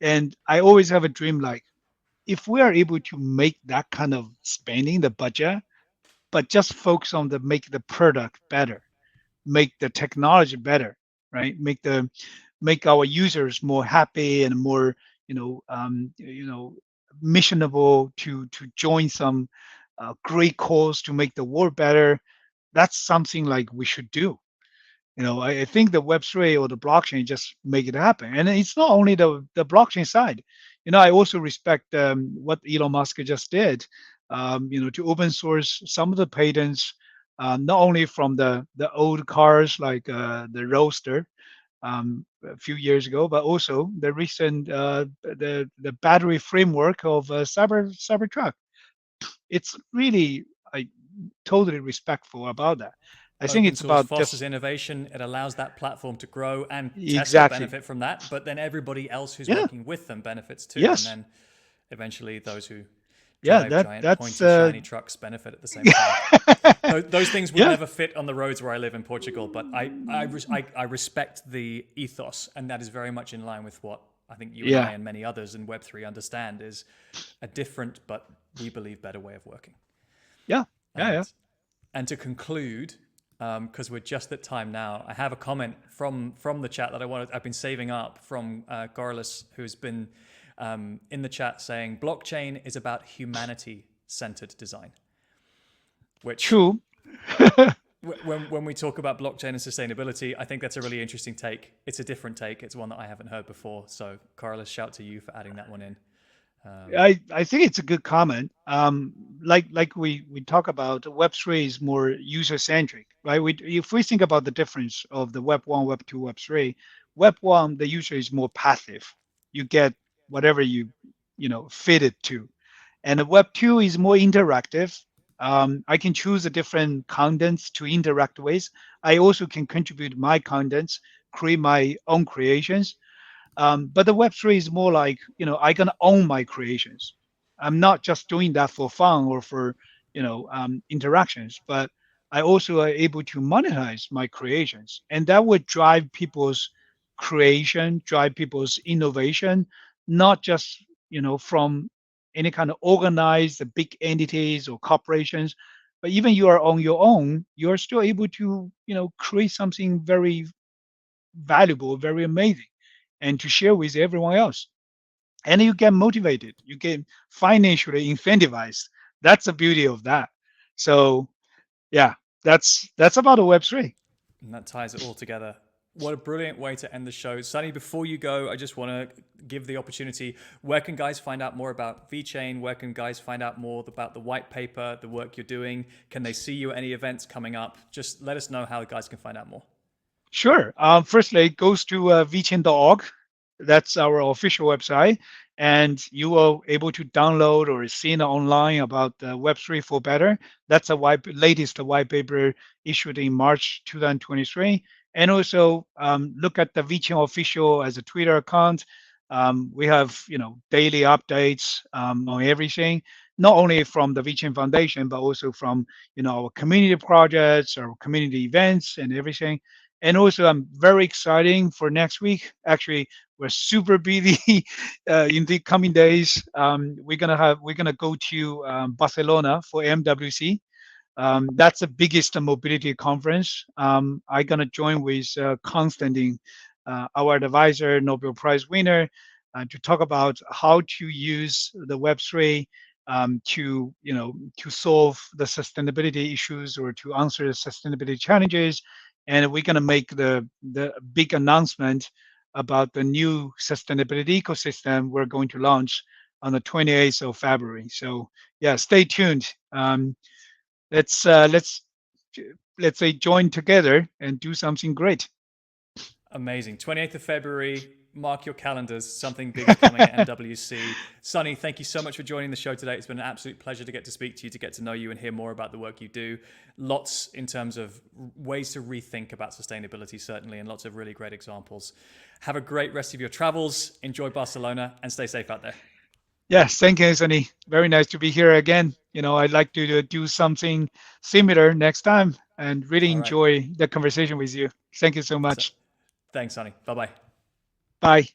And I always have a dream like if we are able to make that kind of spending, the budget, but just focus on the make the product better, make the technology better, right? Make our users more happy and more, missionable to join some great cause to make the world better. That's something like we should do. I think the Web3 or the blockchain just make it happen. And it's not only the blockchain side. I also respect what Elon Musk just did, to open source some of the patents, not only from the old cars like the Roadster a few years ago, but also the recent the battery framework of Cybertruck. It's really I totally respectful about that. I think Open it's source about fosters just innovation. It allows that platform to grow, and Tesla exactly. benefit from that. But then everybody else who's Yeah. working with them benefits too. And Yes. then eventually those who Yeah. drive That giant that's pointy shiny trucks benefit at the same time. Those things would yeah. never fit on the roads where I live in Portugal, but I respect the ethos, and that is very much in line with what I think you and I Yeah. and many others in Web3 understand is a different but we believe better way of working. Yeah. Yeah. And Yeah. and to conclude, because we're just at time now, I have a comment from the chat that I've been saving up from Gorlis, who's been in the chat saying blockchain is about humanity centered design, which True. when we talk about blockchain and sustainability, I think that's a really interesting take. It's a different take. It's one that I haven't heard before. So, Carlos, shout to you for adding that one in. I think it's a good comment. Like we talk about, Web3 is more user centric, right? If we think about the difference of the Web 1, Web 2, Web 3, Web 1 the user is more passive. You get whatever you fit it to, and the Web 2 is more interactive. I can choose the different contents to interact with. I also can contribute my contents, create my own creations. But the Web3 is more like, I can own my creations. I'm not just doing that for fun or for, interactions, but I also are able to monetize my creations. And that would drive people's creation, drive people's innovation, not just, from any kind of organized big entities or corporations, but even you are on your own, you're still able to, create something very valuable, very amazing, and to share with everyone else. And you get motivated, you get financially incentivized. That's the beauty of that. So yeah, that's about a Web3. And that ties it all together. What a brilliant way to end the show. Sunny, before you go, I just want to give the opportunity. Where can guys find out more about VeChain? Where can guys find out more about the white paper, the work you're doing? Can they see you at any events coming up? Just let us know how the guys can find out more. Sure. Firstly, it goes to vchain.org. That's our official website. And you will able to download or see online about Web3 for Better. That's a latest white paper issued in March 2023. And also look at the VeChain official as a Twitter account. We have daily updates on everything, not only from the VeChain Foundation, but also from our community projects, our community events, and everything. And also, I'm very exciting for next week. Actually, we're super busy in the coming days. We're gonna go to Barcelona for MWC. That's the biggest mobility conference. I'm gonna join with Constantine, our advisor, Nobel Prize winner, to talk about how to use the Web3 to solve the sustainability issues or to answer the sustainability challenges. And we're gonna make the big announcement about the new sustainability ecosystem we're going to launch on the 28th of February. So yeah, stay tuned. Let's say join together and do something great. Amazing. 28th of February. Mark your calendars. Something big is coming at MWC. Sunny, thank you so much for joining the show today. It's been an absolute pleasure to get to speak to you, to get to know you and hear more about the work you do. Lots in terms of ways to rethink about sustainability, certainly, and lots of really great examples. Have a great rest of your travels. Enjoy Barcelona and stay safe out there. Yes, thank you, Anthony. Very nice to be here again. I'd like to do something similar next time, and really All right. enjoy the conversation with you. Thank you so So, much. thanks, Sonny. Bye bye. Bye.